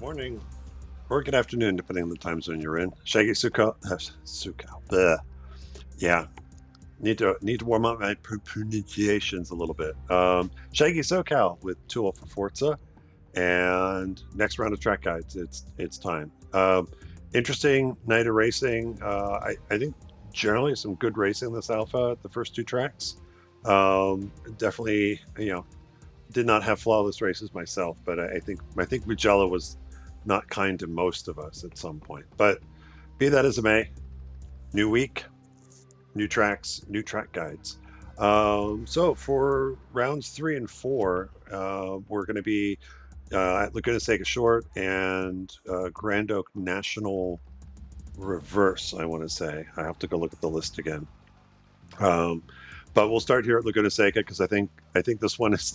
Morning or good afternoon, depending on the time zone you're in. Shaggy Suka, bleh. Yeah, need to warm up my pronunciations a little bit. Shaggy SoCal with Tool for Forza, and next round of track guides. It's time. Interesting night of racing. I think generally some good racing this Alpha. The first two tracks, definitely did not have flawless races myself, but I think Mugello was not kind to most of us at some point. But be that as it may, new week, new tracks, new track guides. So for rounds 3 and 4, we're going to be at Laguna Seca-Short and Grand Oak National Reverse. I want to say I have to go look at the list again. Um, but we'll start here at Laguna Seca because I think this one is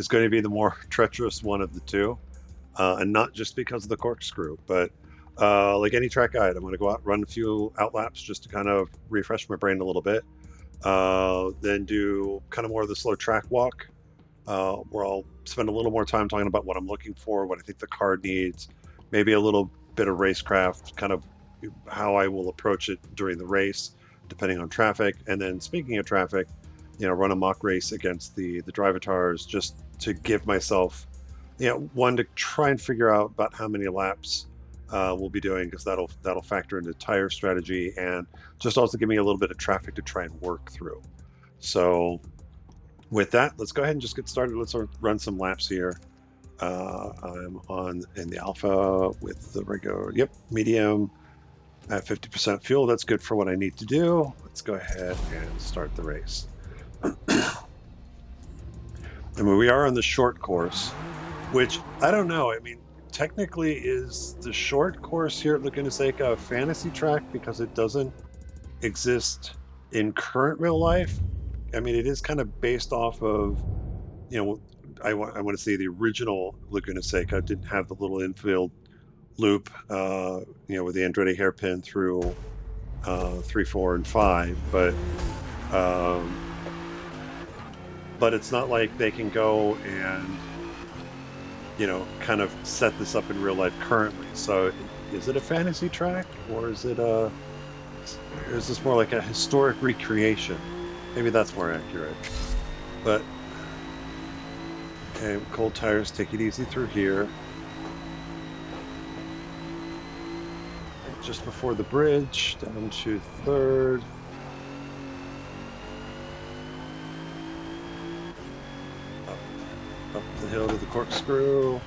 going to be the more treacherous one of the two, and not just because of the corkscrew, but like any track guide, I'm going to go out, run a few outlaps just to kind of refresh my brain a little bit. Then do kind of more of the slow track walk, where I'll spend a little more time talking about what I'm looking for, what I think the car needs, maybe a little bit of racecraft, kind of how I will approach it during the race, depending on traffic. And then speaking of traffic, run a mock race against the drivatars just to give myself, one, to try and figure out about how many laps we'll be doing, because that'll factor into tire strategy, and just also give me a little bit of traffic to try and work through. So with that, let's go ahead and just get started. Let's run some laps here. I'm in the Alpha with the regular, medium at 50% fuel. That's good for what I need to do. Let's go ahead and start the race. I mean, we are on the short course, which I don't know. I mean, technically, is the short course here at Laguna Seca a fantasy track because it doesn't exist in current real life? I mean, it is kind of based off of, I want to say the original Laguna Seca didn't have the little infield loop, with the Andretti hairpin through 3, 4, and 5, but it's not like they can go and kind of set this up in real life currently. So is it a fantasy track, or is this more like a historic recreation? Maybe that's more accurate. But okay, cold tires, take it easy through here. Just before the bridge, down to third. Up the hill to the corkscrew.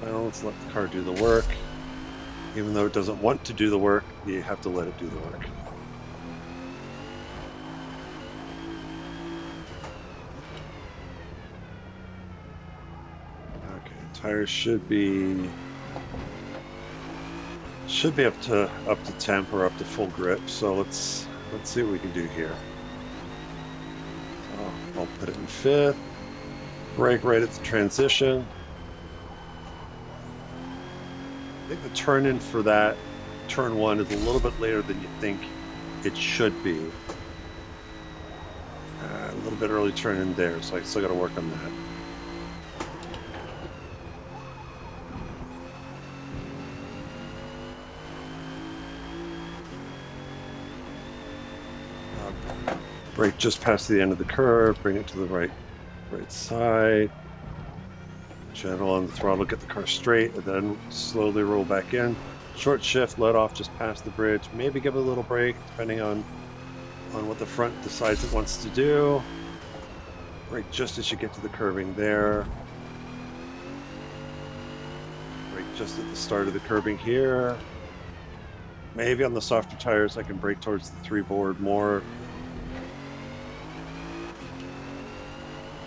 Balance, let the car do the work. Even though it doesn't want to do the work, you have to let it do the work. Okay, tires should be up to temp or up to full grip. So let's see what we can do here. So I'll put it in fifth. Brake right at the transition. I think the turn in for that turn one is a little bit later than you think it should be. A little bit early turn in there, so I still got to work on that. Brake just past the end of the curve, bring it to the right side. Gentle on the throttle, get the car straight, and then slowly roll back in. Short shift, let off just past the bridge. Maybe give it a little brake, depending on what the front decides it wants to do. Brake just as you get to the curving there. Brake just at the start of the curving here. Maybe on the softer tires, I can brake towards the 3 board more.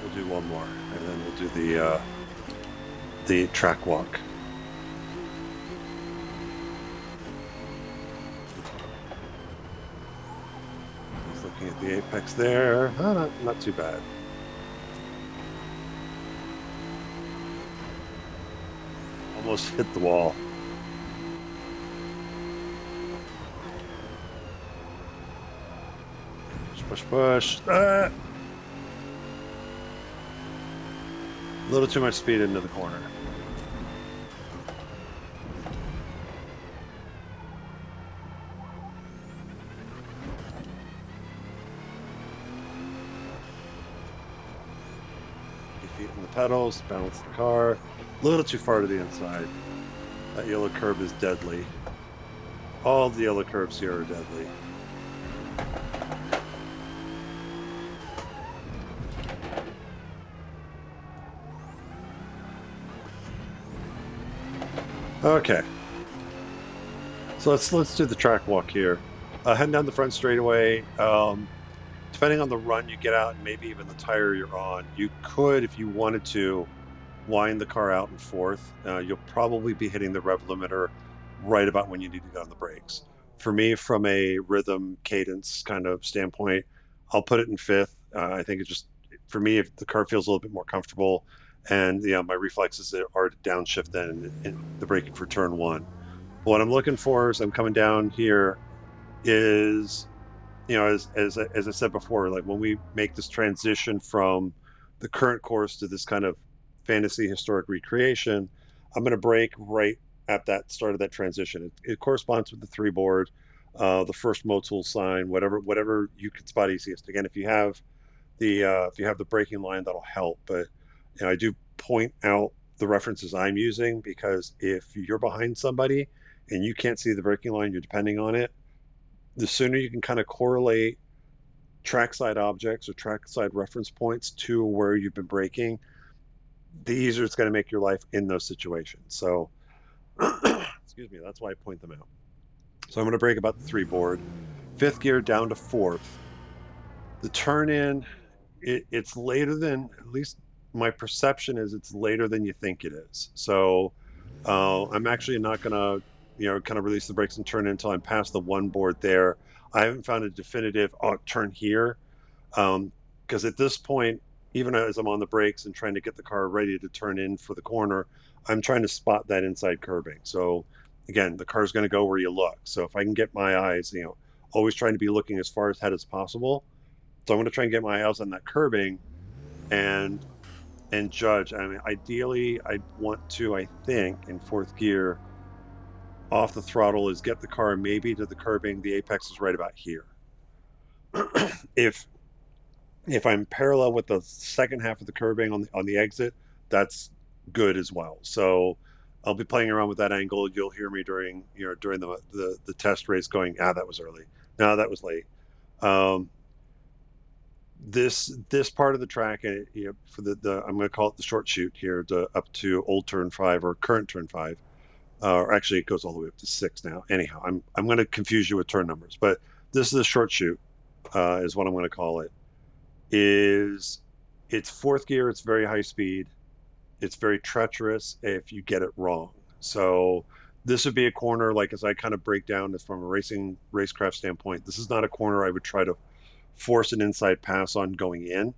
We'll do one more, and then we'll do the track walk. Just looking at the apex there. Oh, not too bad. Almost hit the wall. push. A little too much speed into the corner. Your feet on the pedals, balance the car. A little too far to the inside. That yellow curb is deadly. All the yellow curbs here are deadly. Okay. So let's do the track walk here. Heading down the front straightaway. Depending on the run you get out and maybe even the tire you're on, you could, if you wanted to, wind the car out in fourth. You'll probably be hitting the rev limiter right about when you need to get on the brakes. For me, from a rhythm cadence kind of standpoint, I'll put it in fifth. I think it just, for me, if the car feels a little bit more comfortable and my reflexes are to downshift then in the braking for turn one. But what I'm looking for as I'm coming down here is, as I said before, like when we make this transition from the current course to this kind of fantasy historic recreation, I'm going to brake right at that start of that transition. It corresponds with the three board, the first Motul sign, whatever you can spot easiest. Again, if you have the braking line, that'll help. But I do point out the references I'm using because if you're behind somebody and you can't see the braking line, you're depending on it. The sooner you can kind of correlate trackside objects or trackside reference points to where you've been braking, the easier it's going to make your life in those situations. So, excuse me, that's why I point them out. So I'm going to brake about the three board, fifth gear down to fourth. The turn in, it's later than, at least my perception is it's later than you think it is. So I'm actually not going to, kind of release the brakes and turn in until I'm past the one board there. I haven't found a definitive turn here. Because at this point, even as I'm on the brakes and trying to get the car ready to turn in for the corner, I'm trying to spot that inside curbing. So again, the car's going to go where you look. So if I can get my eyes, always trying to be looking as far ahead as possible. So I'm going to try and get my eyes on that curbing and judge. I mean, ideally, I'd want to, I think, in fourth gear, off the throttle is get the car maybe to the curbing. The apex is right about here. if if I'm parallel with the second half of the curbing on the exit, that's good as well. So I'll be playing around with that angle. You'll hear me during the test race going, that was early. No, that was late. Um, this part of the track, for the I'm going to call it the short shoot here, up to old turn five or current turn five, or actually it goes all the way up to six now. Anyhow, I'm going to confuse you with turn numbers, but this is the short shoot, is what I'm going to call it. It's fourth gear. It's very high speed. It's very treacherous if you get it wrong. So this would be a corner, like as I kind of break down this from a racecraft standpoint, this is not a corner I would try to force an inside pass on going in,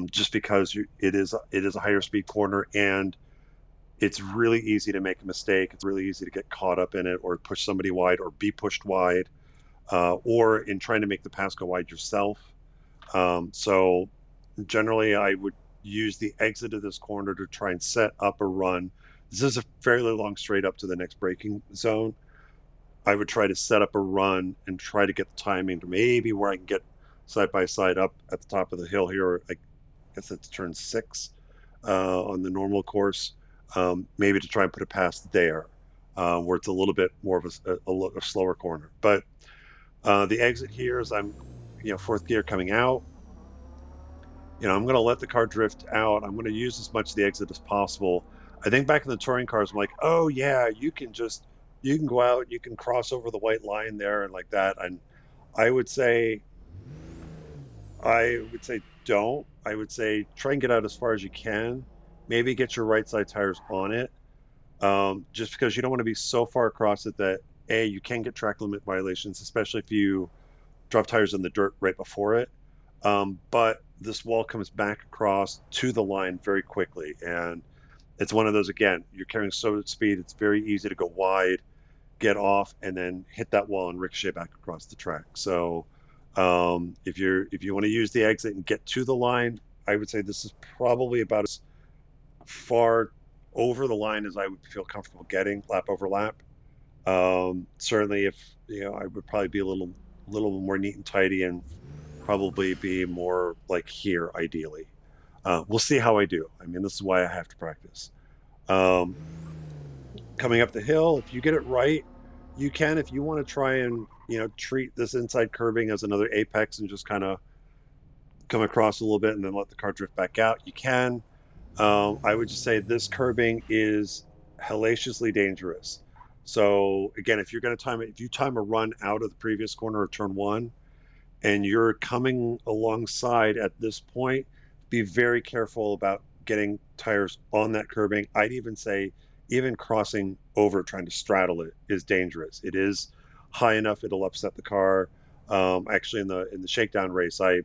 just because it is a higher speed corner and it's really easy to make a mistake. It's really easy to get caught up in it or push somebody wide or be pushed wide, or in trying to make the pass go wide yourself. So generally, I would use the exit of this corner to try and set up a run. This is a fairly long straight up to the next braking zone. I would try to set up a run and try to get the timing to maybe where I can get side by side up at the top of the hill here. I guess it's turn six on the normal course. Maybe to try and put it past there, where it's a little bit more of a slower corner. But the exit here is I'm, fourth gear coming out. I'm going to let the car drift out. I'm going to use as much of the exit as possible. I think back in the touring cars, I'm like, oh yeah, you can go out, you can cross over the white line there and like that. And I would say, don't. I would say try and get out as far as you can. Maybe get your right side tires on it, just because you don't want to be so far across it that you can get track limit violations, especially if you drop tires in the dirt right before it. But this wall comes back across to the line very quickly. And it's one of those, again, you're carrying so much speed, it's very easy to go wide, get off, and then hit that wall and ricochet back across the track. So If you want to use the exit and get to the line, I would say this is probably about as far over the line as I would feel comfortable getting lap over lap. Certainly, if I would probably be a little more neat and tidy, and probably be more like here, ideally. We'll see how I do. I mean, this is why I have to practice. Um, Coming up the hill, if you get it right, you can. If you want to try and treat this inside curbing as another apex and just kind of come across a little bit and then let the car drift back out, you can. I would just say this curbing is hellaciously dangerous. So again, if you're going to time it, if you time a run out of the previous corner of turn one, and you're coming alongside at this point, be very careful about getting tires on that curbing. I'd even say even crossing over trying to straddle it is dangerous. It is high enough it'll upset the car. Actually, in the shakedown race, I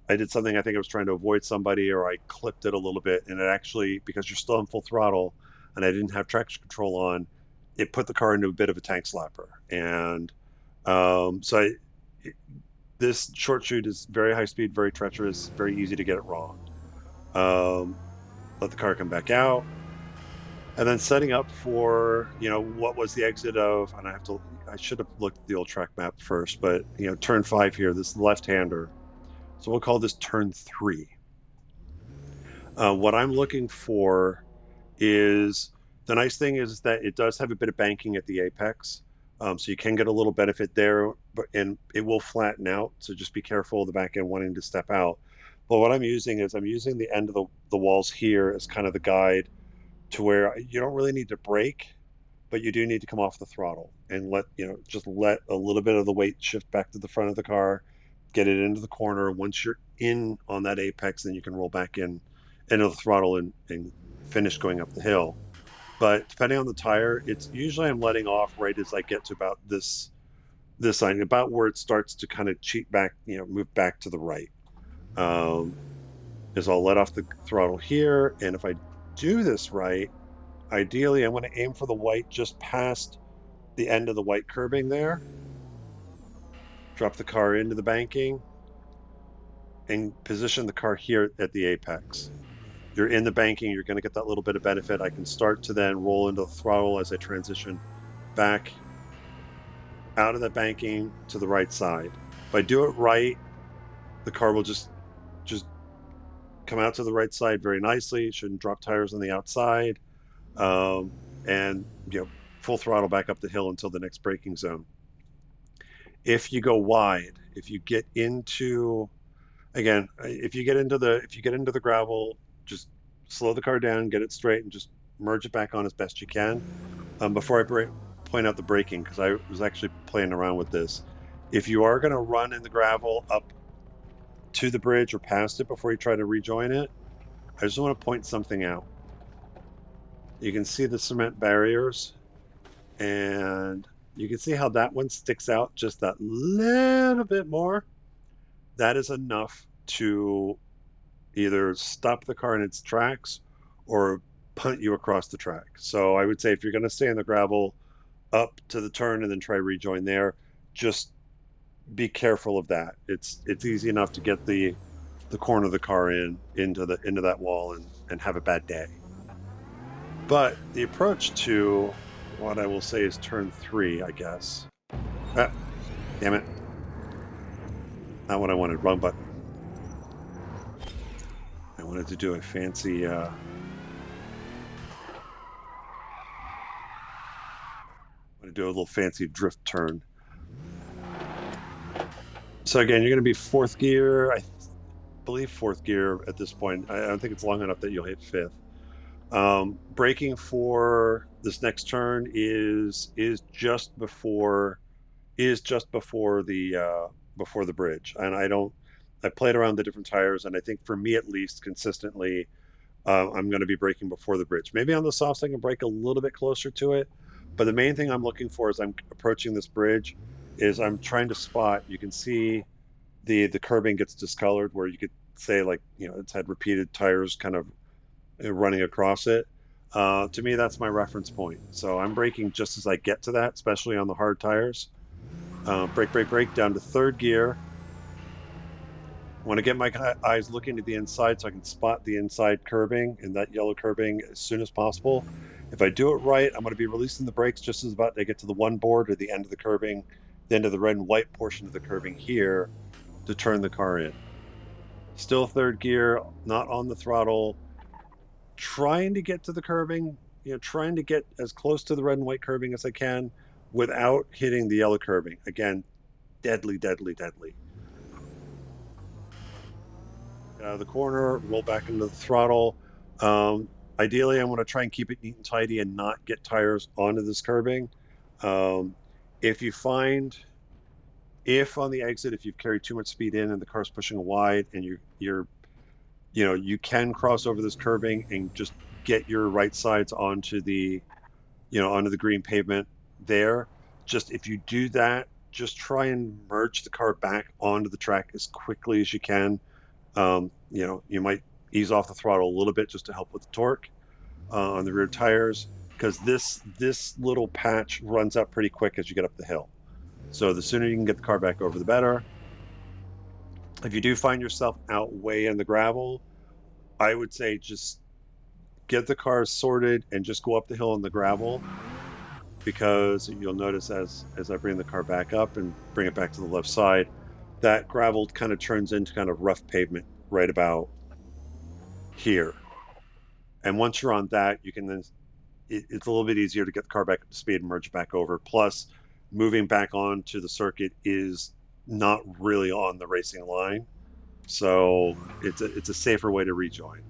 did something. I think I was trying to avoid somebody, or I clipped it a little bit, and it actually, because you're still in full throttle, and I didn't have traction control on, it put the car into a bit of a tank slapper. And so this short shoot is very high speed, very treacherous, very easy to get it wrong. Let the car come back out, and then setting up for what was the exit of, and I should have looked at the old track map first, but turn five here, this left-hander. So we'll call this turn three. What I'm looking for is, the nice thing is that it does have a bit of banking at the apex. So you can get a little benefit there, and it will flatten out. So just be careful of the back end wanting to step out. But what I'm using is I'm using the end of the walls here as kind of the guide to where you don't really need to brake, but you do need to come off the throttle and just let a little bit of the weight shift back to the front of the car, get it into the corner. Once you're in on that apex, then you can roll back into the throttle and finish going up the hill. But depending on the tire, it's usually I'm letting off right as I get to about this line, about where it starts to kind of cheat back, move back to the right. Is I'll let off the throttle here, and if I do this right, ideally I want to aim for the white just past the end of the white curbing there, drop the car into the banking, and position the car here at the apex. You're in the banking, you're going to get that little bit of benefit. I can start to then roll into the throttle as I transition back out of the banking to the right side. If I do it right, the car will just come out to the right side very nicely. It shouldn't drop tires on the outside, um, and full throttle back up the hill until the next braking zone. If you go wide, if you get into again, if you get into the gravel, just slow the car down, get it straight, and just merge it back on as best you can. Before I point out the braking, because I was actually playing around with this. If you are going to run in the gravel up to the bridge or past it before you try to rejoin it, I just want to point something out. You can see the cement barriers, and you can see how that one sticks out just that little bit more. That is enough to either stop the car in its tracks or punt you across the track. So I would say if you're going to stay in the gravel up to the turn and then try to rejoin there, just be careful of that. It's easy enough to get the corner of the car into that wall and have a bad day. But the approach to what I will say is turn three, I guess. Ah, damn it. Not what I wanted. Wrong button. I wanted to do a fancy I'm going to do a little fancy drift turn. So again, you're going to be fourth gear. I believe fourth gear at this point. I don't think it's long enough that you'll hit fifth. Braking for this next turn is just before before the bridge, and I played around the different tires, and I think for me at least consistently, I'm going to be braking before the bridge. Maybe on the softs I can brake a little bit closer to it, but the main thing I'm looking for as I'm approaching this bridge is I'm trying to spot. You can see the curbing gets discolored where you could say like it's had repeated tires kind of running across it. To me, that's my reference point. So I'm braking just as I get to that, especially on the hard tires. Brake, brake, brake down to third gear. want to get my eyes looking to the inside so I can spot the inside curbing and that yellow curbing as soon as possible. If I do it right, I'm going to be releasing the brakes just as about to get to the one board or the end of the curbing, the end of the red and white portion of the curbing here to turn the car in. Still third gear, not on the throttle, trying to get to the curbing, trying to get as close to the red and white curbing as I can without hitting the yellow curbing. Again, deadly, deadly, deadly. Out of the corner, roll back into the throttle. Ideally, I want to try and keep it neat and tidy and not get tires onto this curbing. Um, if you find, if on the exit, if you've carried too much speed in and the car's pushing wide and you can cross over this curbing and just get your right sides onto onto the green pavement there. Just if you do that, just try and merge the car back onto the track as quickly as you can. You might ease off the throttle a little bit just to help with the torque on the rear tires, because this little patch runs up pretty quick as you get up the hill. So the sooner you can get the car back over, the better. If you do find yourself out way in the gravel, I would say just get the car sorted and just go up the hill in the gravel, because you'll notice as I bring the car back up and bring it back to the left side, that gravel kind of turns into kind of rough pavement right about here. And once you're on that, you can then it's a little bit easier to get the car back up to speed and merge back over. Plus, moving back onto the circuit is not really on the racing line, so it's a safer way to rejoin.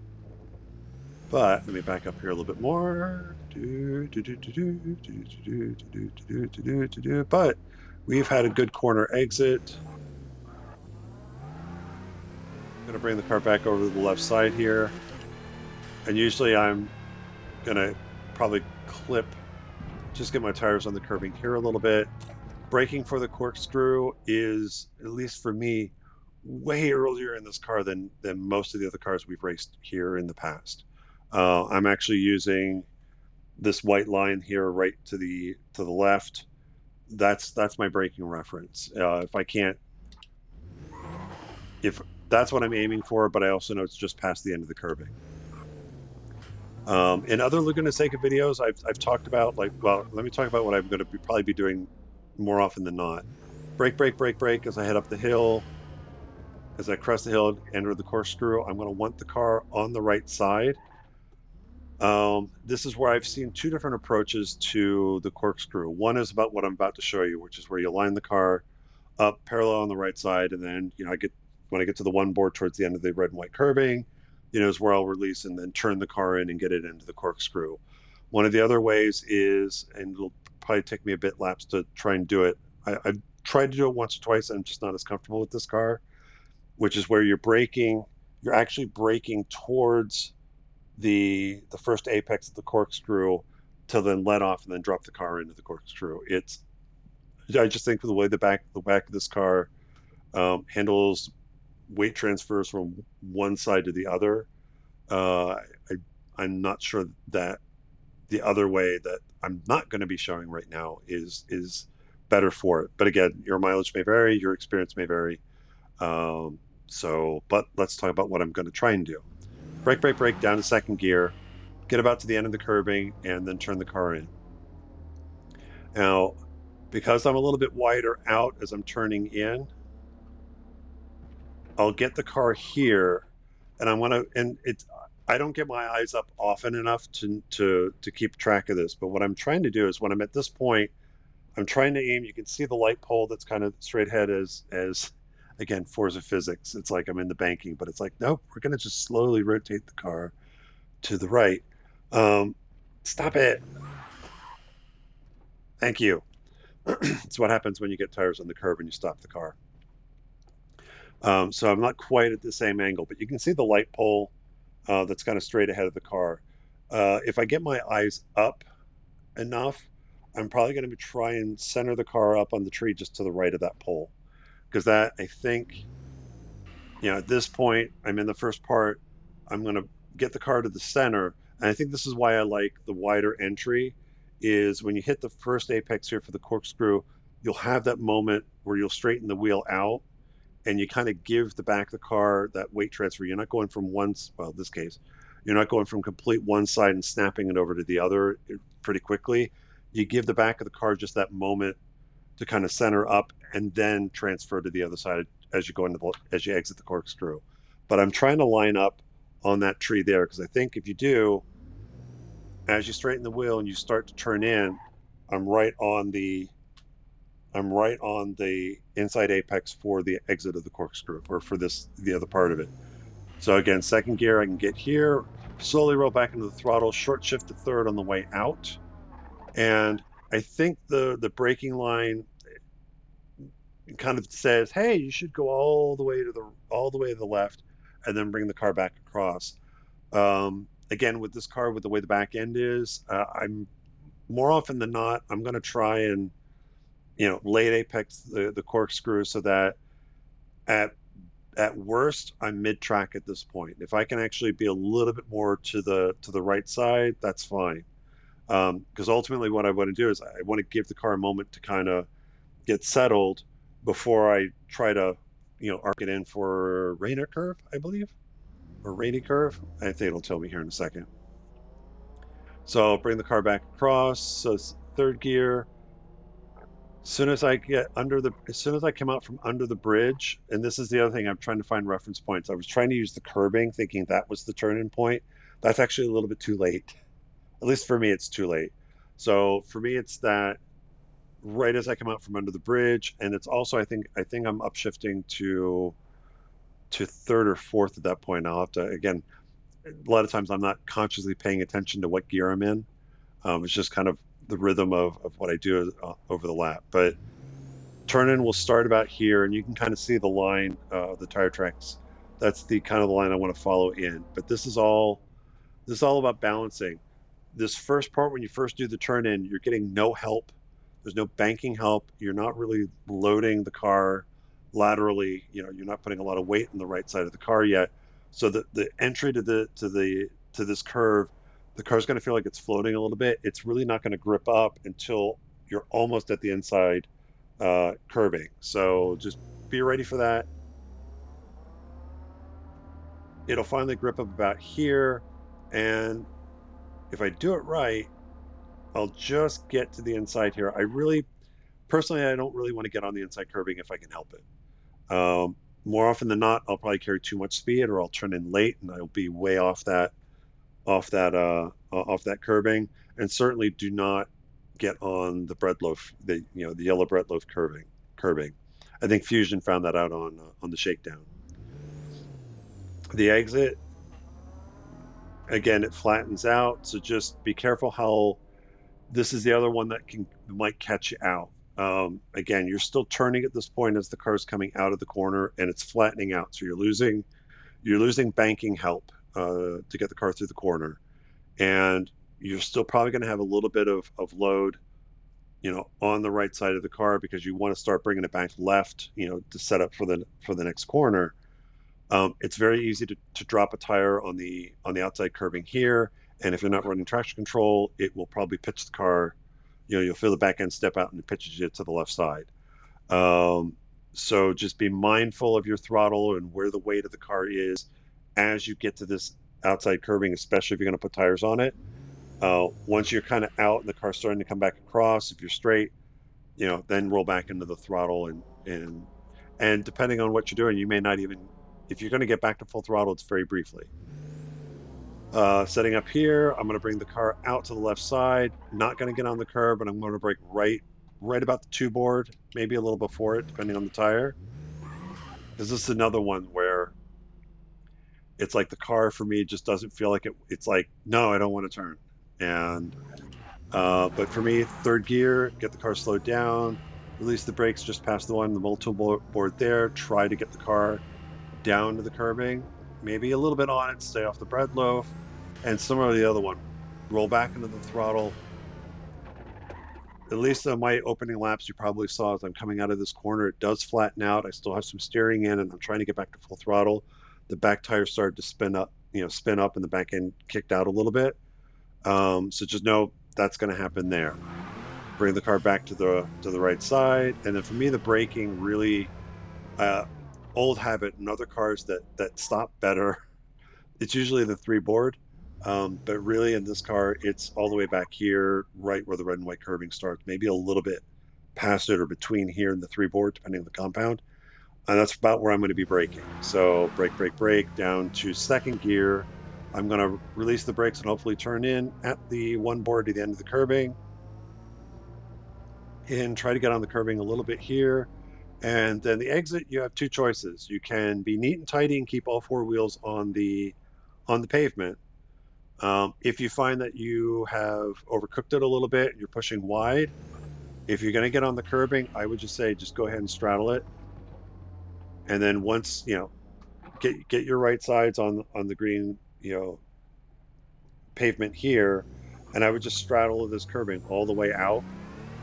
But let me back up here a little bit more. But we've had a good corner exit. I'm gonna bring the car back over to the left side here, and usually I'm gonna probably just get my tires on the curbing here a little bit. Braking for the corkscrew is, at least for me, way earlier in this car than most of the other cars we've raced here in the past. I'm actually using this white line here right to the left. That's my braking reference. If that's what I'm aiming for, but I also know it's just past the end of the curbing. In other Laguna Seca videos, I've talked about, like, well, let me talk about what I'm going to probably be doing more often than not. Brake, brake, brake, brake as I head up the hill. As I crest the hill, enter the corkscrew, I'm going to want the car on the right side. This is where I've seen two different approaches to the corkscrew. One is about what I'm about to show you, which is where you line the car up parallel on the right side, and then when I get to the one board towards the end of the red and white curbing, is where I'll release and then turn the car in and get it into the corkscrew. One of the other ways is, and it'll probably take me a bit laps to try and do it. I've tried to do it once or twice, and I'm just not as comfortable with this car, which is where you're actually braking towards the first apex of the corkscrew to then let off and then drop the car into the corkscrew. I just think for the way the back of this car handles weight transfers from one side to the other, I'm not sure that the other way that I'm not going to be showing right now is better for it. But again, your mileage may vary, your experience may vary. But let's talk about what I'm going to try and do. Brake, brake, brake, down to second gear, get about to the end of the curbing, and then turn the car in. Now, because I'm a little bit wider out as I'm turning in, I'll get the car here, and I don't get my eyes up often enough to keep track of this. But what I'm trying to do is, when I'm at this point, I'm trying to aim. You can see the light pole that's kind of straight ahead as again, Forza physics. It's like I'm in the banking, but it's like, nope, we're going to just slowly rotate the car to the right. Stop it. Thank you. It's what happens when you get tires on the curb and you stop the car. So I'm not quite at the same angle, but you can see the light pole that's kind of straight ahead of the car. If I get my eyes up enough, I'm probably going to try and center the car up on the tree just to the right of that pole. Because that, I think, at this point, I'm in the first part, I'm going to get the car to the center. And I think this is why I like the wider entry, is when you hit the first apex here for the corkscrew, you'll have that moment where you'll straighten the wheel out and you kind of give the back of the car that weight transfer. You're not going from well, in this case, you're not going from complete one side and snapping it over to the other pretty quickly. You give the back of the car just that moment to kind of center up and then transfer to the other side as you go into as you exit the corkscrew. But I'm trying to line up on that tree there because I think if you do, as you straighten the wheel and you start to turn in, I'm right on the I'm right on the inside apex for the exit of the corkscrew, or for the other part of it. So again, second gear, I can get here, slowly roll back into the throttle, short shift to third on the way out. And I think the braking line kind of says, hey, you should go all the way to the left and then bring the car back across. Again, with this car, with the way the back end is, I'm more often than not, I'm going to try and late apex the corkscrew so that at worst I'm mid track at this point. If I can actually be a little bit more to the right side, that's fine. Because ultimately, what I want to do is I want to give the car a moment to kind of get settled before I try to arc it in for Rainer curve, I believe, or Rainy curve. I think it'll tell me here in a second. So I'll bring the car back across. So it's third gear. As soon as I come out from under the bridge, and this is the other thing, I'm trying to find reference points. I was trying to use the curbing, thinking that was the turning point. That's actually a little bit too late. At least for me, it's too late. So for me, it's that right as I come out from under the bridge, and it's also I think I'm upshifting to third or fourth at that point. I'll have to again. A lot of times I'm not consciously paying attention to what gear I'm in. It's just kind of the rhythm of what I do over the lap. But turn in will start about here, and you can kind of see the line of the tire tracks. That's the kind of the line I want to follow in. But this is all about balancing. This first part, when you first do the turn in, you're getting no help. There's no banking help. You're not really loading the car laterally. You're not putting a lot of weight on the right side of the car yet. So the entry to this curve, the car's going to feel like it's floating a little bit. It's really not going to grip up until you're almost at the inside curbing. So just be ready for that. It'll finally grip up about here, and if I do it right, I'll just get to the inside here. Personally, I don't really want to get on the inside curbing if I can help it. More often than not, I'll probably carry too much speed, or I'll turn in late and I'll be way off that curbing. And certainly do not get on the bread loaf, the yellow bread loaf curbing. I think Fusion found that out on the shakedown. The exit, again, it flattens out, so just be careful how this is the other one that might catch you out. Again, you're still turning at this point as the car's coming out of the corner, and it's flattening out, so you're losing banking help to get the car through the corner, and you're still probably going to have a little bit of load, on the right side of the car because you want to start bringing it back left, to set up for the next corner. It's very easy to drop a tire on the outside curbing here, and if you're not running traction control, it will probably pitch the car. You'll feel the back end step out and it pitches you to the left side. Um, so just be mindful of your throttle and where the weight of the car is as you get to this outside curbing, especially if you're going to put tires on it. Once you're kind of out and the car's starting to come back across, if you're straight, then roll back into the throttle and depending on what you're doing, you may not even, if you're going to get back to full throttle, it's very briefly. Setting up here, I'm going to bring the car out to the left side, not going to get on the curb, and I'm going to brake right about the two board, maybe a little before it, depending on the tire. Because this is another one where it's like the car for me just doesn't feel like it. It's like, no, I don't want to turn. And but for me, third gear, get the car slowed down, release the brakes just past the one, the multiple board there, try to get the car down to the curbing, maybe a little bit on it, stay off the bread loaf, and similar to the other one, roll back into the throttle. At least on my opening laps, you probably saw as I'm coming out of this corner, it does flatten out. I still have some steering in, and I'm trying to get back to full throttle. The back tire started to spin up, and the back end kicked out a little bit. So just know that's going to happen there. Bring the car back to the right side, and then for me, the braking really. old habit in other cars that stop better. It's usually the three board, but really in this car, it's all the way back here, right where the red and white curving starts, maybe a little bit past it or between here and the three board, depending on the compound. And that's about where I'm going to be braking. So brake, brake, brake down to second gear. I'm going to release the brakes and hopefully turn in at the one board to the end of the curbing and try to get on the curbing a little bit here. And then the exit, you have two choices. You can be neat and tidy and keep all four wheels on the pavement. If you find that you have overcooked it a little bit and you're pushing wide, if you're going to get on the curbing, I would just say just go ahead and straddle it. And then once, get your right sides on the green, pavement here, and I would just straddle this curbing all the way out.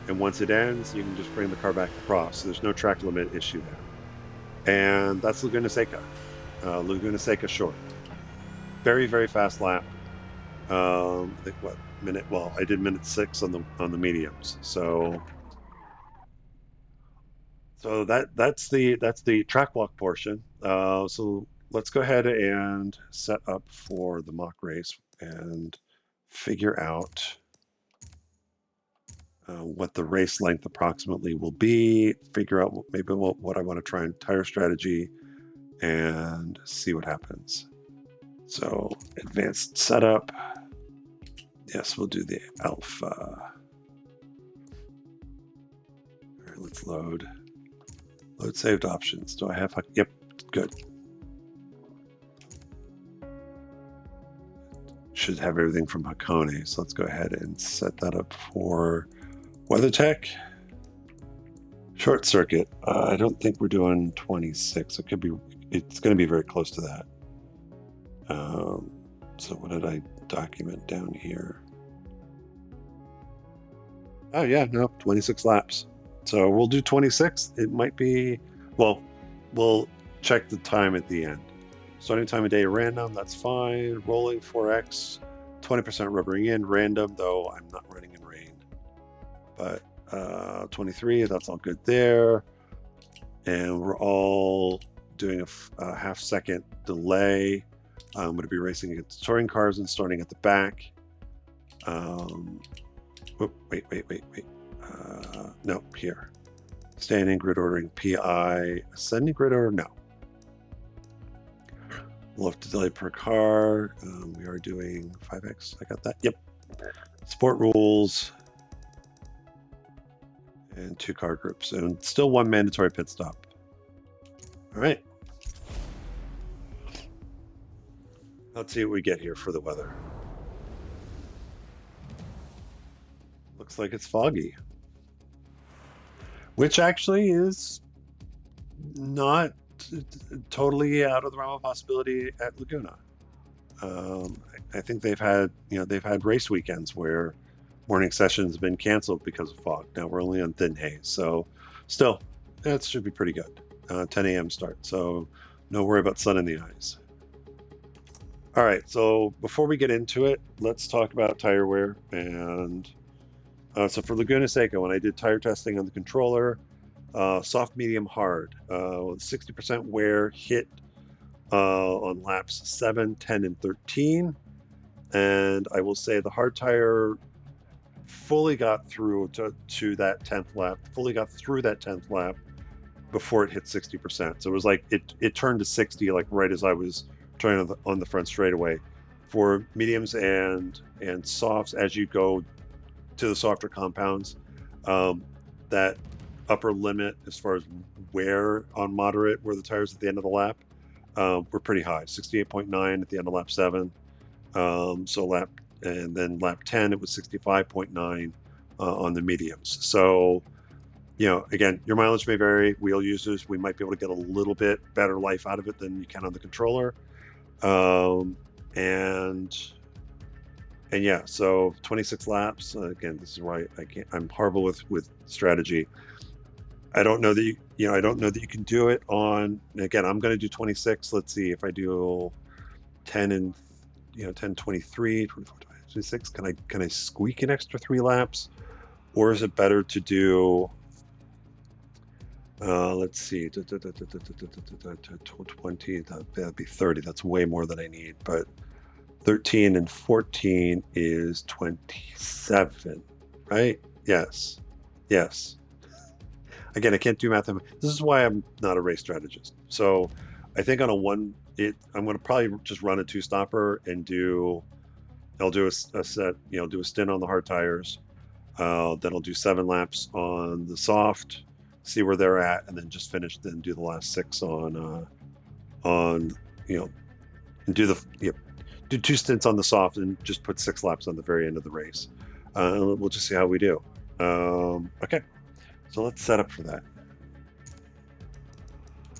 And once it ends, you can just bring the car back across. So there's no track limit issue there. And that's Laguna Seca, Laguna Seca-Short. Very, very fast lap. I think what minute? Well, I did minute 6 on the mediums. So that's the track walk portion. So let's go ahead and set up for the mock race and figure out what the race length approximately will be. Figure out maybe what I want to try in tire strategy, and see what happens. So advanced setup. Yes, we'll do the Alpha. All right, let's load. Load saved options. Do I have? Yep, good. Should have everything from Hakone. So let's go ahead and set that up for WeatherTech. Short circuit. I don't think we're doing 26. It could be. It's going to be very close to that. So what did I document down here? Oh yeah, no, 26 laps. So we'll do 26. It might be, well, we'll check the time at the end. Starting time of day random, that's fine. Rolling 4x, 20% rubbering in, random, though I'm not running in rain. But 23, that's all good there. And we're all doing a half-second delay. I'm going to be racing against touring cars and starting at the back. Wait. No, here. Standing grid ordering PI. Ascending grid order, no. We'll have to delay per car. We are doing 5x. I got that. Yep. Sport rules. And 2 car groups. And still 1 mandatory pit stop. All right. Let's see what we get here for the weather. Looks like it's foggy. Which actually is not totally out of the realm of possibility at Laguna. I think they've had race weekends where morning sessions have been canceled because of fog. Now we're only on thin haze, so still, that should be pretty good. 10 a.m. start, so no worry about sun in the eyes. All right, so before we get into it, let's talk about tire wear. And so for Laguna Seca, when I did tire testing on the controller, soft, medium, hard, 60% wear hit on laps 7, 10, and 13. And I will say the hard tire fully got through to that 10th lap, before it hit 60%. So it was like it turned to 60 like right as I was turning on the front straightaway. For mediums and softs, as you go to the softer compounds, that upper limit as far as wear on moderate, where the tires at the end of the lap, were pretty high, 68.9 at the end of lap 7. Then lap 10, it was 65.9 on the mediums. So, again, your mileage may vary. Wheel users, we might be able to get a little bit better life out of it than you can on the controller. And yeah, so 26 laps. Again, this is why I'm horrible with strategy. I don't know that you can do it on. Again, I'm going to do 26. Let's see if I do 10 and 10, 23, 24, 26. Can I squeak an extra 3 laps, or is it better to do Let's see. 20, that'd be 30. That's way more than I need. But 13 and 14 is 27, right? Yes. Yes. Again, I can't do math. This is why I'm not a race strategist. So I think on I'm going to probably just run a two-stopper and I'll do a set, do a stint on the hard tires. Then I'll do 7 laps on the soft, see where they're at, and then just finish. Then do the last 6 on you know, and do 2 stints on the soft, and just put 6 laps on the very end of the race. We'll just see how we do. Okay, so let's set up for that.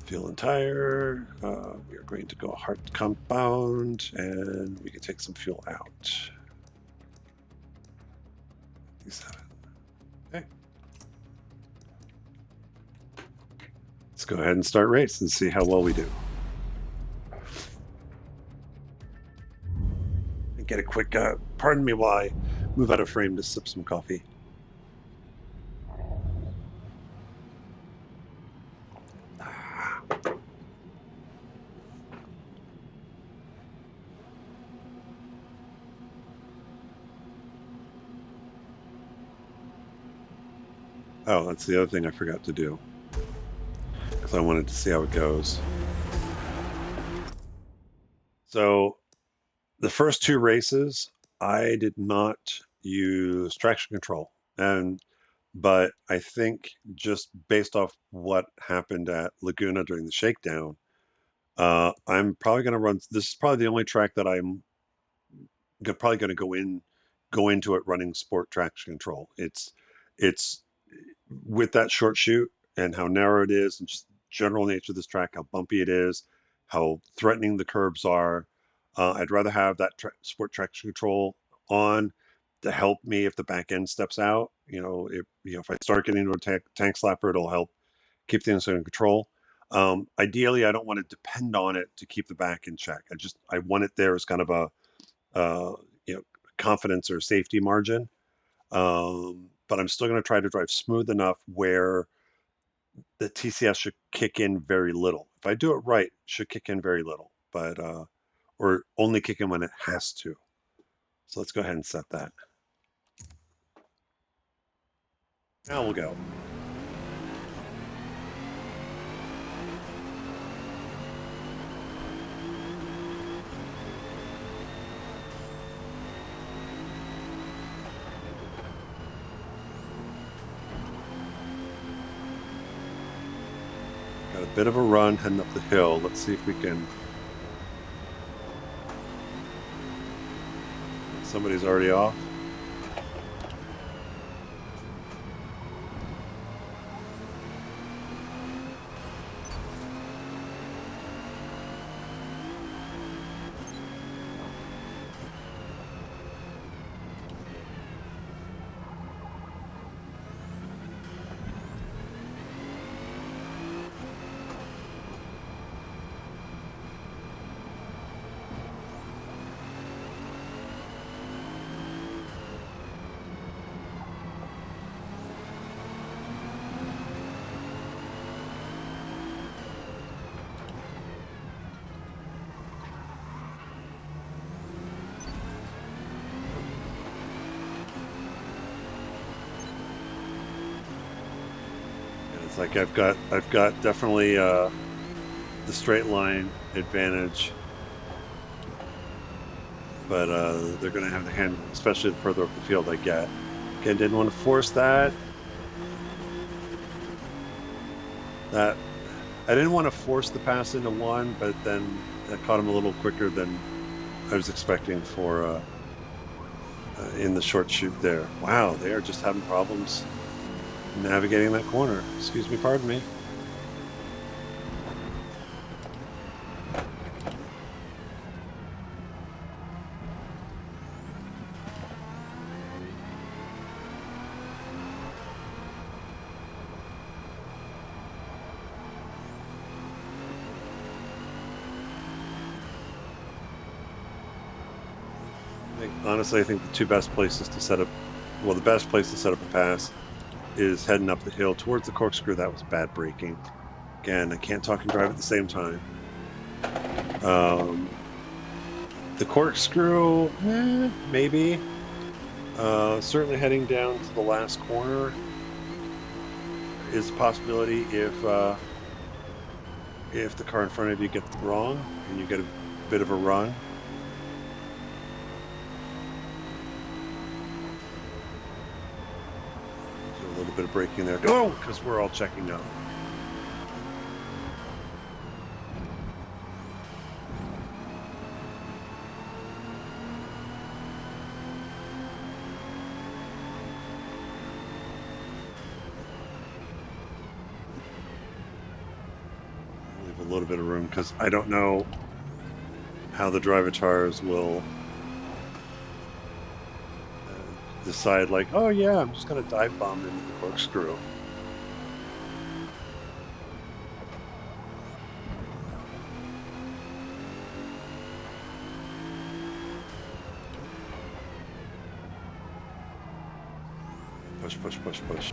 Fuel and tire. We are going to go hard compound, and we can take some fuel out. 57. Okay. Let's go ahead and start race and see how well we do. And get a quick, pardon me while I move out of frame to sip some coffee. Oh, that's the other thing I forgot to do, because I wanted to see how it goes. So the first 2 races, I did not use traction control, but I think just based off what happened at Laguna during the shakedown, I'm probably going to run. This is probably the only track that I'm probably going to go into it running sport traction control. It's with that short chute and how narrow it is, and just general nature of this track, how bumpy it is, how threatening the curbs are. I'd rather have that sport traction control on to help me if the back end steps out. If I start getting into a tank slapper, it'll help keep things under control. Ideally, I don't want to depend on it to keep the back in check. I want it there as kind of a uh, confidence or safety margin. But I'm still going to try to drive smooth enough where the TCS should kick in very little. If I do it right, it should kick in very little, but or only kick in when it has to. So let's go ahead and set that. Now we'll go. Got a bit of a run heading up the hill. Let's see if we can. Somebody's already off. It's like I've got definitely the straight line advantage, but they're going to have the hand, especially the further up the field I get. Again, didn't want to force that. I didn't want to force the pass into one, but then I caught him a little quicker than I was expecting for in the short chute there. Wow, they are just having problems navigating that corner. Excuse me, pardon me. Honestly, I think the 2 best places to set up, well, the best place to set up a pass is heading up the hill towards the corkscrew. That was bad braking. Again, I can't talk and drive at the same time. The corkscrew, maybe. Certainly heading down to the last corner is a possibility if the car in front of you gets wrong and you get a bit of a run. So a little bit of braking there. Oh, because we're all checking out. A little bit of room because I don't know how the drivatars will decide, like, oh yeah, I'm just going to dive bomb into the corkscrew. Push, push, push, push.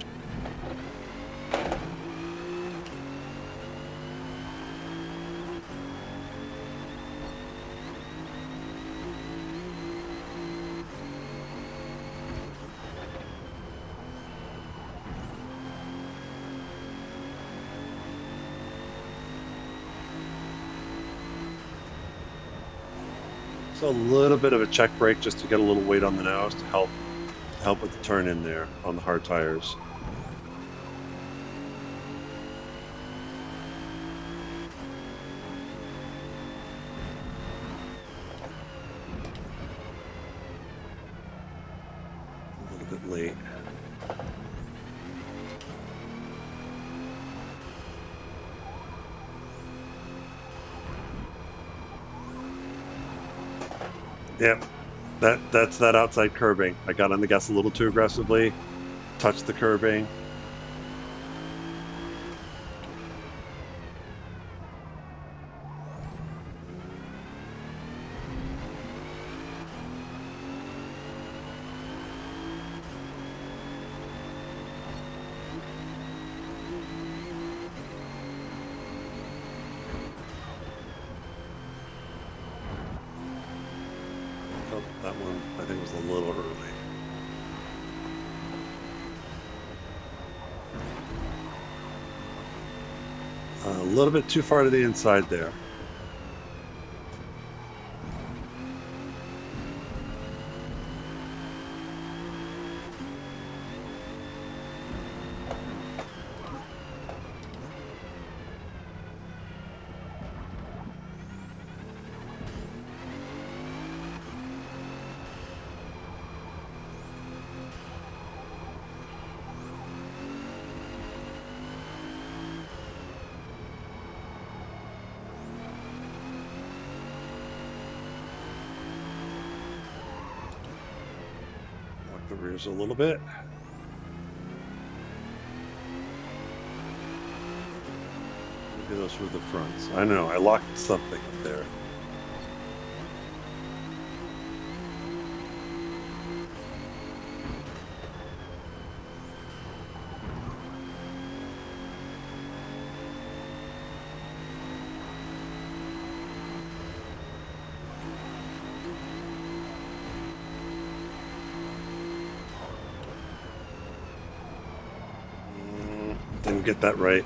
So a little bit of a check brake just to get a little weight on the nose to help with the turn in there on the hard tires. A little bit late. Yep, that's that outside curbing. I got on the gas a little too aggressively, touched the curbing. Oh, that one I think was a little early. A little bit too far to the inside there. The rears a little bit. Maybe those were the fronts. I don't know. I locked something up there. Didn't get that right.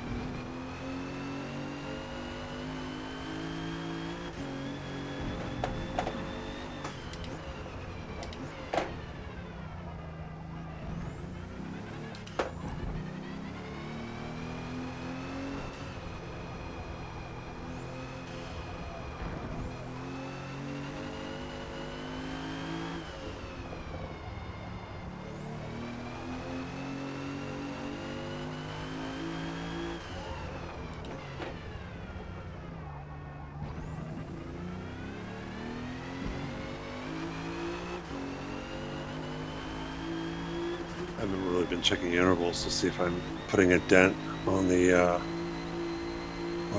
I haven't really been checking intervals to see if I'm putting a dent on the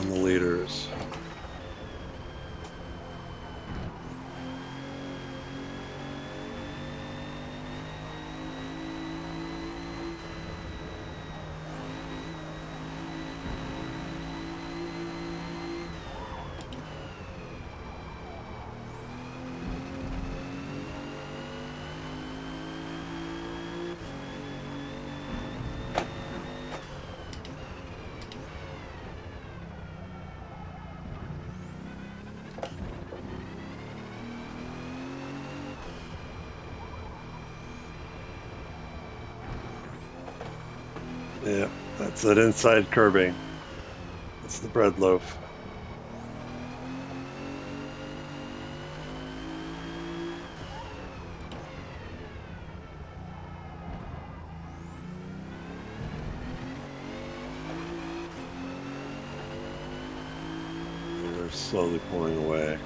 leaders. Yeah, that's that inside curbing. That's the bread loaf. They're slowly pulling away.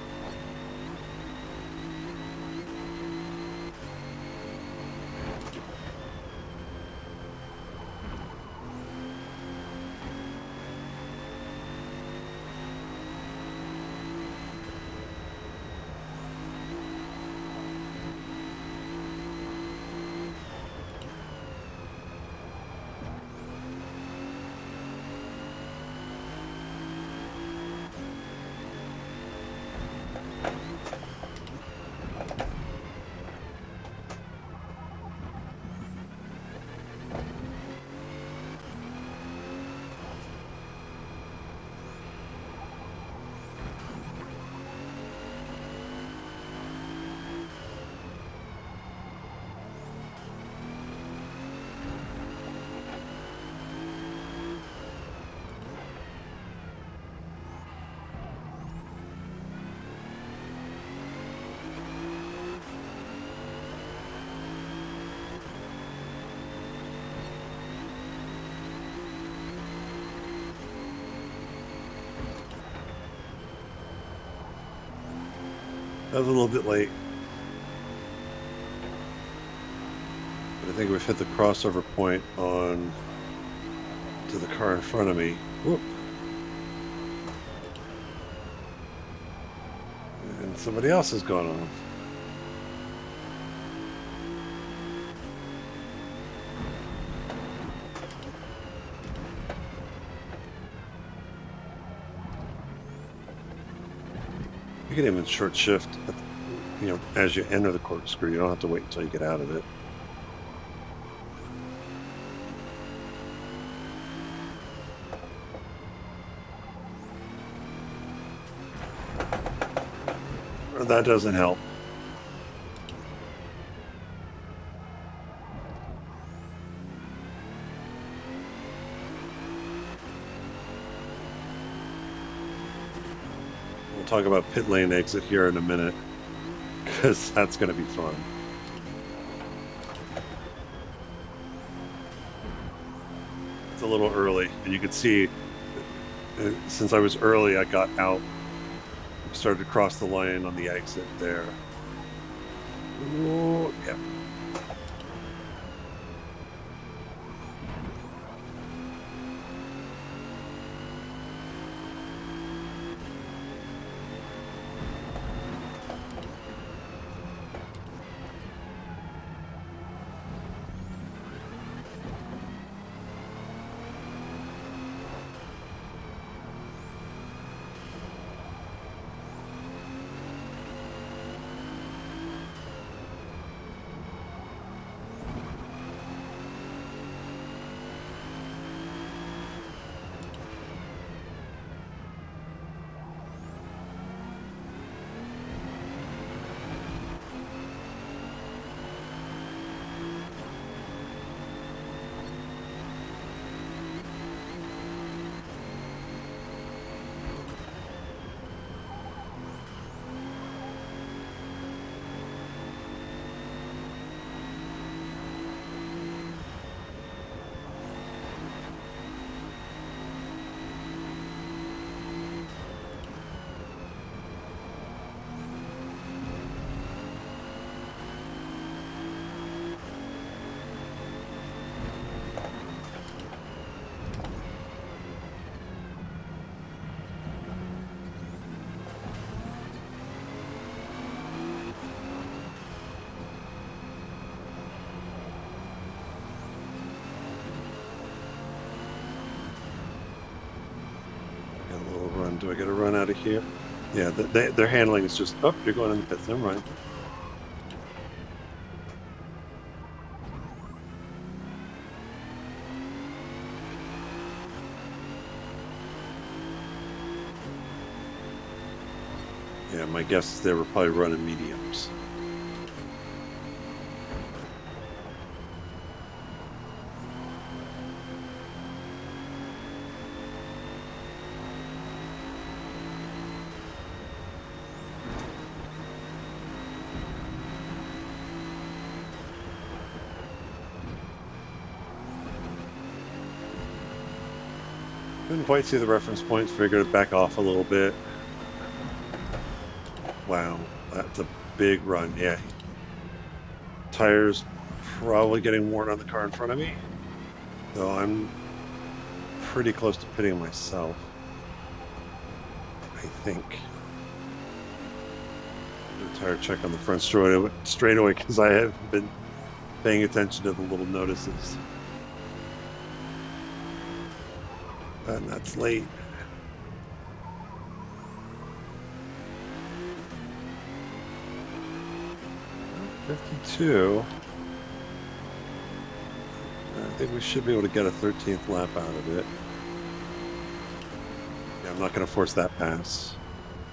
That was a little bit late. But I think we've hit the crossover point on to the car in front of me. Whoop. And somebody else has gone off. You can even short shift, as you enter the corkscrew. You don't have to wait until you get out of it. Or that doesn't help. We'll talk about pit lane exit here in a minute, because that's going to be fun. It's a little early, and you can see, since I was early, I got out, started to cross the line on the exit there. Ooh, yeah. Do I get a run out of here? Yeah, their handling is just, oh, you're going in the pits. Never mind. Yeah, my guess is they were probably running mediums. Couldn't quite see the reference points, figured to back off a little bit. Wow, that's a big run. Yeah, tires probably getting worn on the car in front of me, though I'm pretty close to pitting myself, I think. Do a tire check on the front straightaway because I haven't been paying attention to the little notices. And that's late. 52. I think we should be able to get a 13th lap out of it. Yeah, I'm not going to force that pass.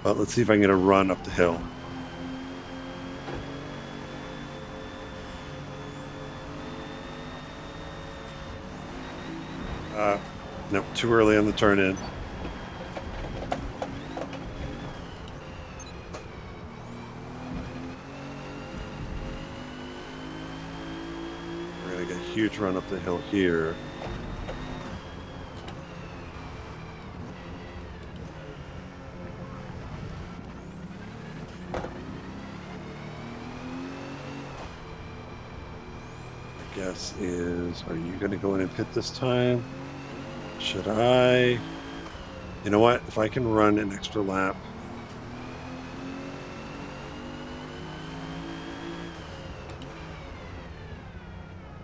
But let's see if I can get a run up the hill. Nope, too early on the turn in. We're going to get a huge run up the hill here. Guess is, are you going to go in and pit this time? Should I? You know what? If I can run an extra lap.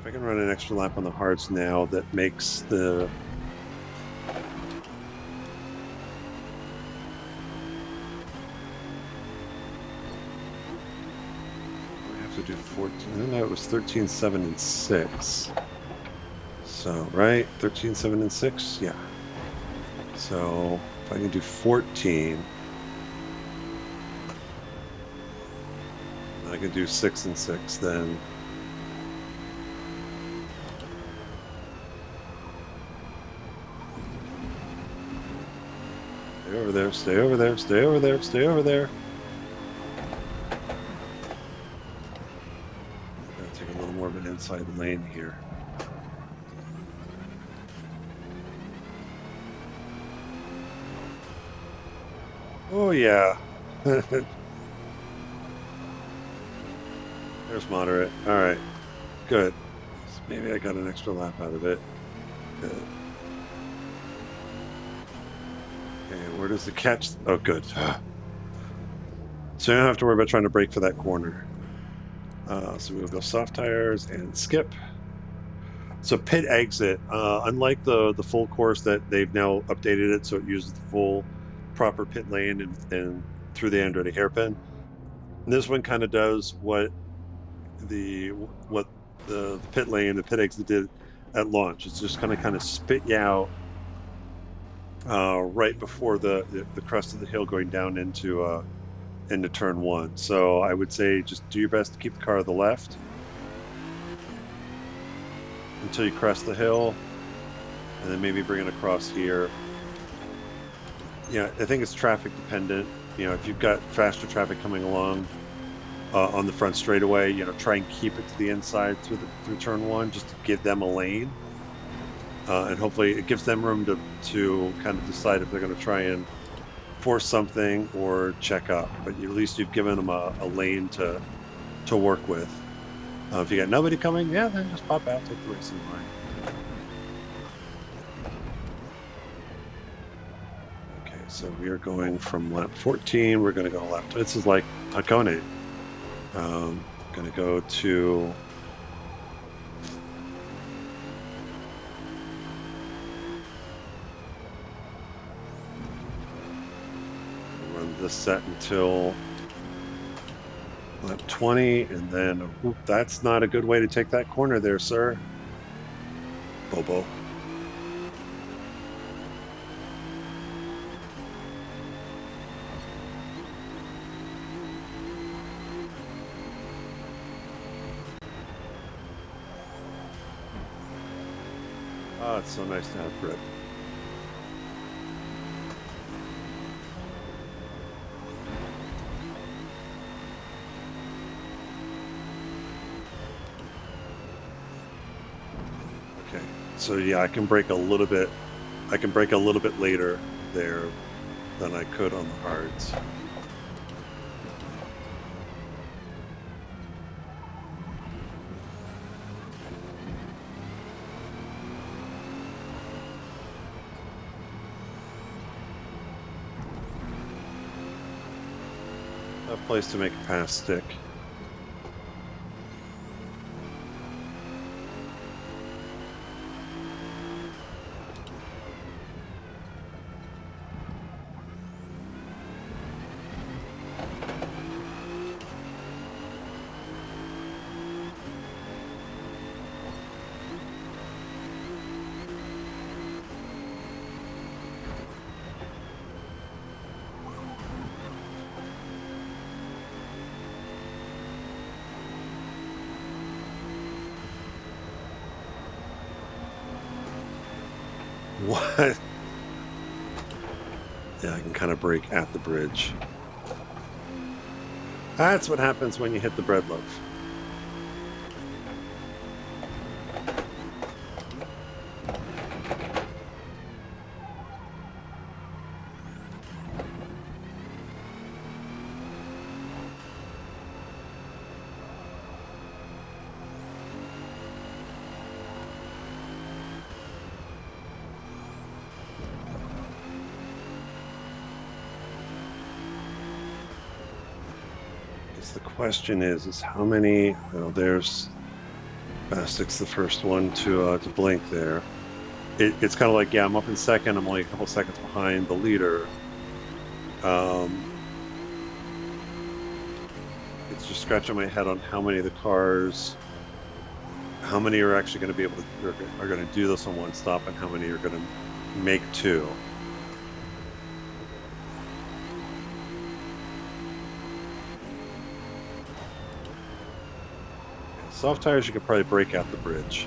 If I can run an extra lap on the hards now, that makes the... I have to do 14. No, it was 13, 7, and 6. So, right? 13, 7, and 6? Yeah. So, if I can do 14, I can do 6 and 6, then... Stay over there, stay over there, stay over there, stay over there. I'm going to take a little more of an inside lane here. Oh, yeah. There's moderate. All right. Good. So maybe I got an extra lap out of it. Good. Okay, where does the catch? Oh, good. So you don't have to worry about trying to brake for that corner. So we'll go soft tires and skip. So pit exit, unlike the full course that they've now updated it so it uses the full proper pit lane and through the Andretti hairpin. And this one kind of does what the pit lane, the pit exit did at launch. It's just kind of spit you out right before the crest of the hill going down into turn one. So I would say just do your best to keep the car to the left until you crest the hill, and then maybe bring it across here. Yeah, I think it's traffic dependent. You know, if you've got faster traffic coming along on the front straightaway, you know, try and keep it to the inside through turn one, just to give them a lane, and hopefully it gives them room to kind of decide if they're going to try and force something or check up. But at least you've given them a lane to work with. If you got nobody coming, yeah, then just pop out, take the racing line. Okay, so we are going from lap 14. We're going to go lap. This is like Hakone. Going to go to. Run this set until lap 20, and then that's not a good way to take that corner there, sir. Bobo. Oh, it's so nice to have grip. So yeah, I can brake a little bit. I can brake a little bit later there than I could on the hards. A place to make a pass stick. What? Yeah, I can kind of brake at the bridge. That's what happens when you hit the bread loaf. The question is how many? Well, there's Bastic's the first one to blink there. It's kind of like, yeah, I'm up in second. I'm only a couple seconds behind the leader. It's just scratching my head on how many of the cars, how many are actually going to be able to are going to do this on one stop, and how many are going to make two. Soft tires, you could probably brake out the bridge.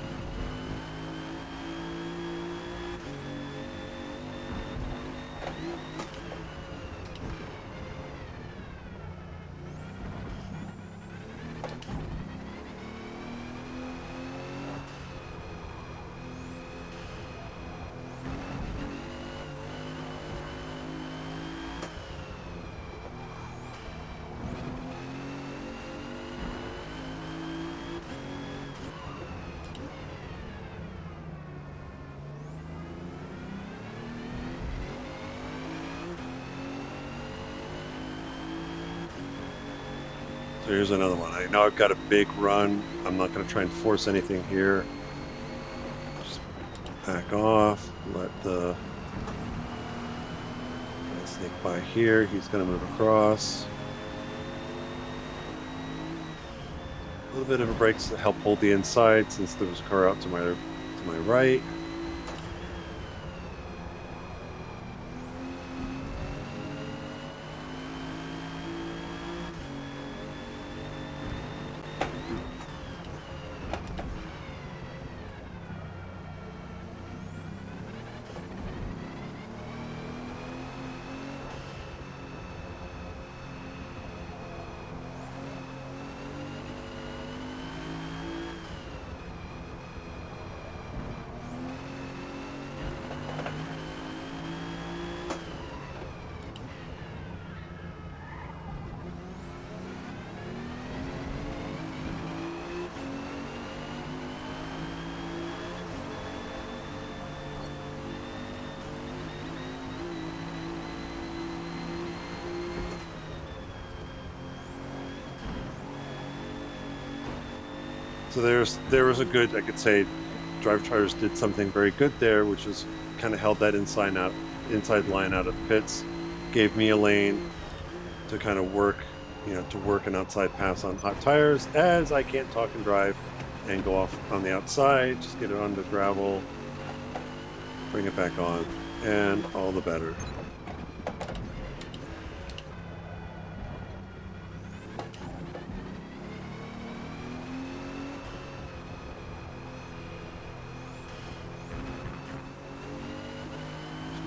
So here's another one. I know I've got a big run. I'm not going to try and force anything here. Just back off. Let the snake by here. He's going to move across. A little bit of a brake to help hold the inside since there was a car out to my right. So there was a good, I could say, Drive Tires did something very good there, which is kind of held that inside line out of the pits, gave me a lane to kind of work, to work an outside pass on hot tires, as I can't talk and drive and go off on the outside, just get it on the gravel, bring it back on, and all the better.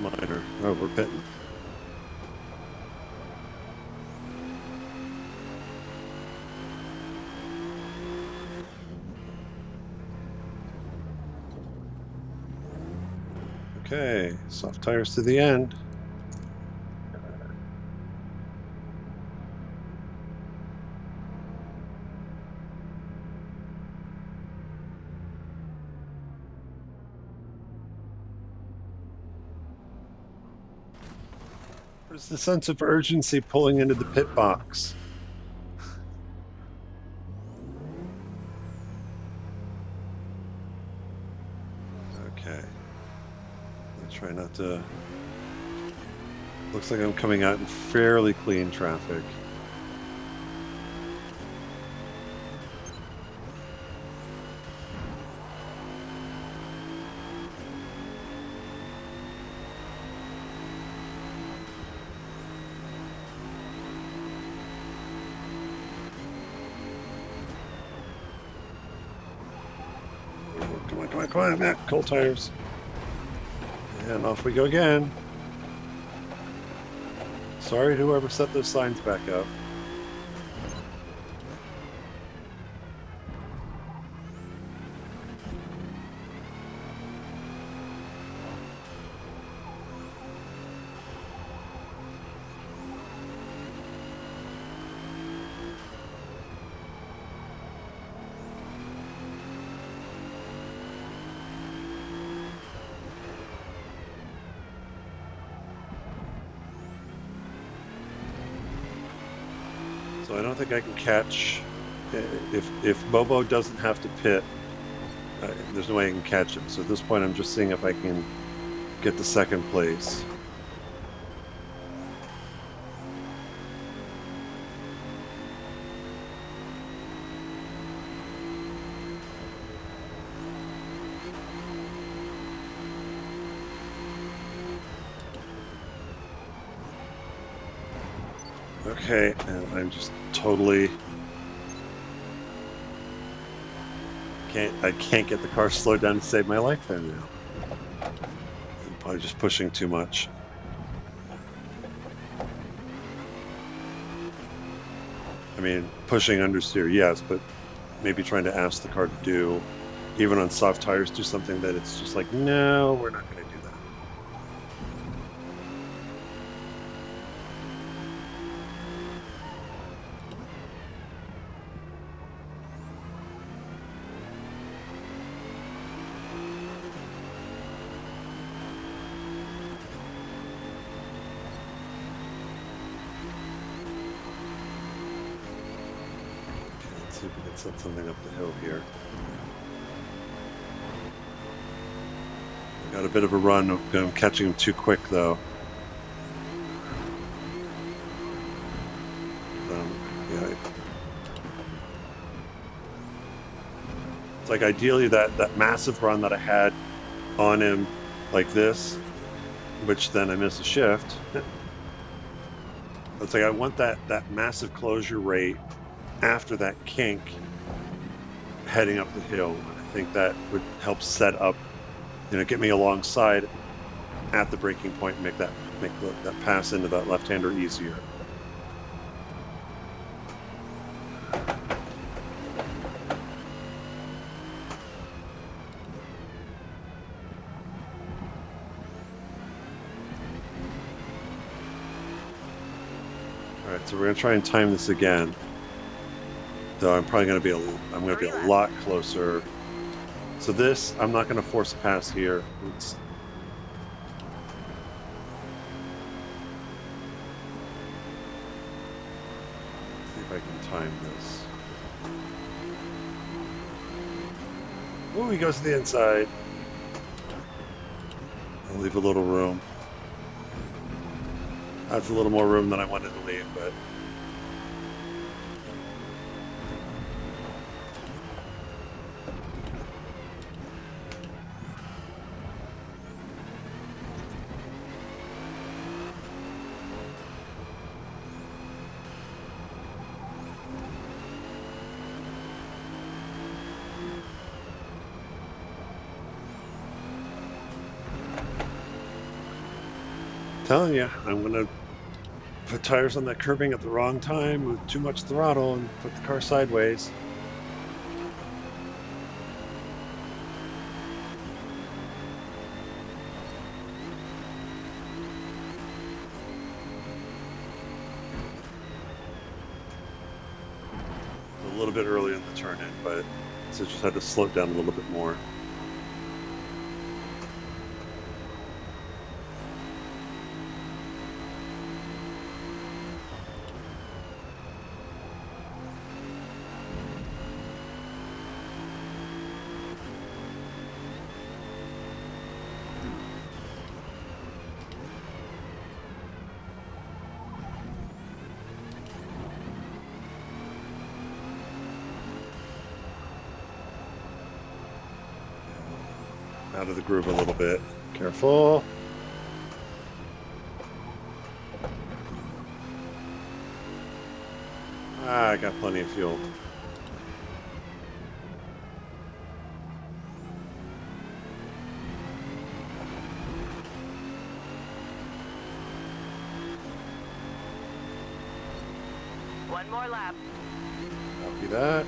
Minor. Oh, we're pitting. Okay, soft tires to the end. Where's the sense of urgency pulling into the pit box? Okay. I'll try not to. Looks like I'm coming out in fairly clean traffic. Come on, Matt. Cold tires. And off we go again. Sorry to whoever set those signs back up. So I don't think I can catch. If Bobo doesn't have to pit, there's no way I can catch him. So at this point, I'm just seeing if I can get the second place. Okay, and I'm just totally I can't get the car slowed down to save my life there now. I'm probably just pushing too much. I mean, pushing understeer, yes, but maybe trying to ask the car to do, even on soft tires, do something that it's just like, no, we're not going to do that. See if we can set something up the hill here. Got a bit of a run. I'm catching him too quick, though. Yeah. It's like ideally that massive run that I had on him like this, which then I miss a shift. It's like I want that massive closure rate after that kink heading up the hill. I think that would help set up, get me alongside at the braking point and make that pass into that left-hander easier. All right, so we're gonna try and time this again. Though I'm probably going to be a lot closer. So this, I'm not going to force a pass here. See if I can time this. Oh, he goes to the inside. I'll leave a little room. That's a little more room than I wanted to leave, but. Telling you, I'm gonna put tires on that curbing at the wrong time with too much throttle and put the car sideways. little bit early in the turn in, but so just had to slow it down a little bit more. Out of the groove a little bit. Careful. I got plenty of fuel. One more lap. Copy that.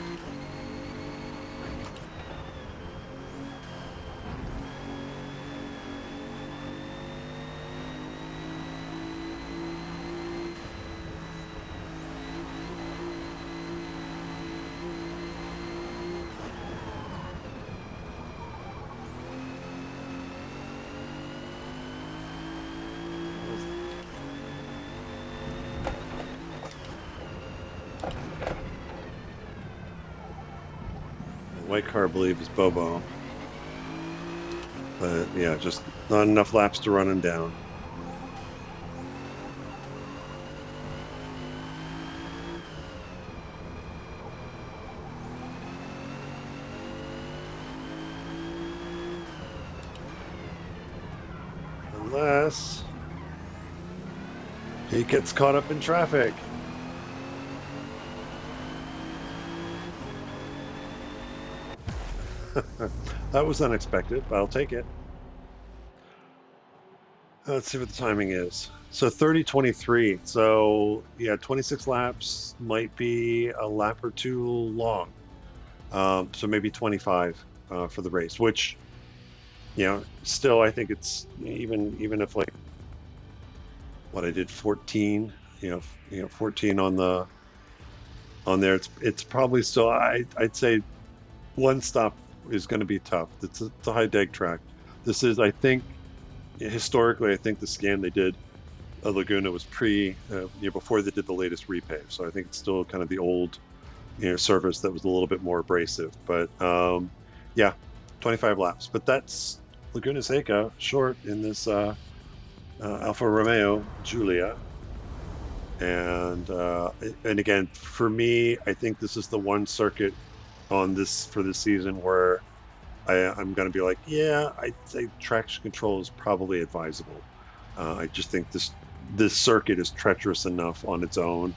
White car, I believe, is Bobo. But yeah, just not enough laps to run him down. Unless he gets caught up in traffic. That was unexpected, but I'll take it. Let's see what the timing is. So 30:23. So yeah, 26 laps might be a lap or two long. So maybe 25 for the race, which still I think it's even if like what I did 14, 14 on there. It's probably still I'd say one stop is going to be tough. It's a high deg track. This is, I think, historically, I think the scan they did Laguna was before they did the latest repave. So I think it's still kind of the old, surface that was a little bit more abrasive. But yeah, 25 laps. But that's Laguna Seca-Short in this Alfa Romeo Giulia. And again, for me, I think this is the one circuit on this for this season where I'm going to be like, yeah, I'd say traction control is probably advisable. I just think this circuit is treacherous enough on its own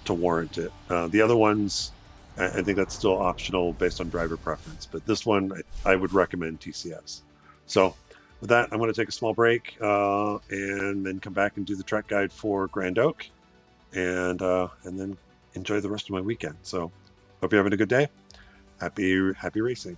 to warrant it. The other ones, I think that's still optional based on driver preference, but this one I would recommend TCS. So with that, I'm going to take a small break and then come back and do the track guide for Grand Oak, and then enjoy the rest of my weekend. So hope you're having a good day. Happy racing.